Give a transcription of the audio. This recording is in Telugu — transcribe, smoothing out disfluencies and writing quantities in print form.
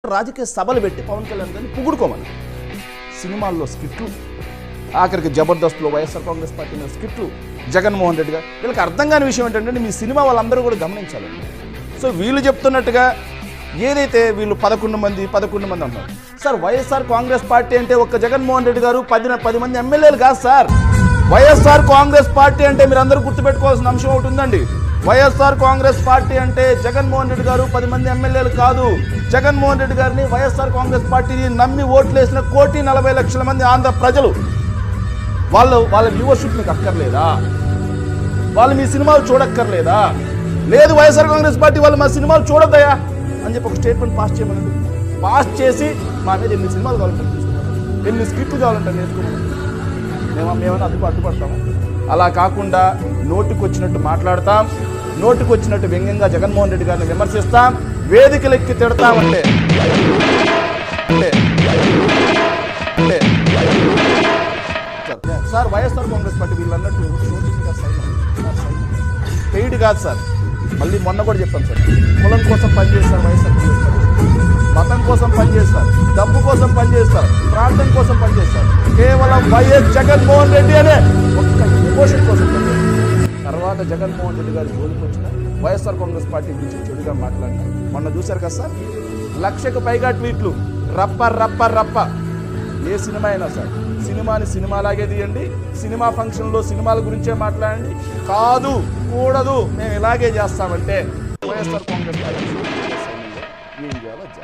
రాజకీయ సభలు పెట్టి పవన్ కళ్యాణ్ గారిని పొగుడుకోమని సినిమాల్లో స్కిట్లు, ఆఖరికి జబర్దస్త్లో వైఎస్ఆర్ కాంగ్రెస్ పార్టీ మీద స్కిట్లు, జగన్మోహన్ రెడ్డి గారు వీళ్ళకి అర్థం కాని విషయం ఏంటంటే మీ సినిమా వాళ్ళందరూ కూడా గమనించాలండి. సో వీళ్ళు చెప్తున్నట్టుగా ఏదైతే వీళ్ళు 11 మంది అంటారు సార్, వైఎస్ఆర్ కాంగ్రెస్ పార్టీ అంటే ఒక్క జగన్మోహన్ రెడ్డి గారు 10 మంది ఎమ్మెల్యేలు కాదు సార్. వైఎస్ఆర్ కాంగ్రెస్ పార్టీ అంటే మీరు అందరూ గుర్తుపెట్టుకోవాల్సిన అంశం ఒకటి ఉందండి. వైఎస్ఆర్ కాంగ్రెస్ పార్టీ అంటే జగన్మోహన్ రెడ్డి గారు 10 మంది ఎమ్మెల్యేలు కాదు. జగన్మోహన్ రెడ్డి గారిని వైఎస్ఆర్ కాంగ్రెస్ పార్టీని నమ్మి ఓట్లేసిన 1,40,00,000 మంది ఆంధ్ర ప్రజలు. వాళ్ళ వ్యూవర్షిప్ మీకు అక్కర్లేదా? వాళ్ళు మీ సినిమాలు చూడక్కర్లేదా? లేదు వైఎస్ఆర్ కాంగ్రెస్ పార్టీ వాళ్ళు మా సినిమాలు చూడద్దయా అని చెప్పి ఒక స్టేట్మెంట్ పాస్ చేయమనండి. పాస్ చేసి మా మీద ఎన్ని సినిమాలు కావాలంటే తీసుకున్నాం, ఎన్ని స్క్రిప్ట్లు కావాలంటే నేర్చుకున్నాం, మేమన్నా అడ్డుపడతాము. అలా కాకుండా నోటికొచ్చినట్టు మాట్లాడతాం, నోటికొచ్చినట్టు వ్యంగ్యంగా జగన్మోహన్ రెడ్డి గారిని విమర్శిస్తాం, వేదికలెక్కి తిడతామంటే సార్ వైఎస్ఆర్ కాంగ్రెస్ పార్టీ వీళ్ళు అన్నట్టు పెయిడ్ కాదు సార్. మళ్ళీ మొన్న కూడా చెప్పాను సార్, కులం కోసం పనిచేస్తారు వైఎస్ఆర్ కాంగ్రెస్ పార్టీ, మతం కోసం పనిచేస్తారు, డబ్బు కోసం పనిచేస్తారు, ప్రాంతం కోసం పనిచేస్తారు. కేవలం వైఎస్ జగన్మోహన్ రెడ్డి అనే ఒక్క ఎమోషన్ కోసం పనిచేస్తారు. తర్వాత జగన్మోహన్ రెడ్డి గారి జోలికి వచ్చిన వైఎస్ఆర్ కాంగ్రెస్ పార్టీ గురించి చెడుగా మాట్లాడినా మొన్న చూశారు కదా సార్, 1,00,000కు పైగా ట్వీట్లు. రప్ప ఏ సినిమా అయినా సార్, సినిమాని సినిమాలాగే తీయండి, సినిమా ఫంక్షన్లో సినిమాల గురించే మాట్లాడండి. కాదు, కూడదు, మేము ఇలాగే చేస్తామంటే వైఎస్ఆర్ కాంగ్రెస్ పార్టీ ఏం చేయాలో చేస్తాం.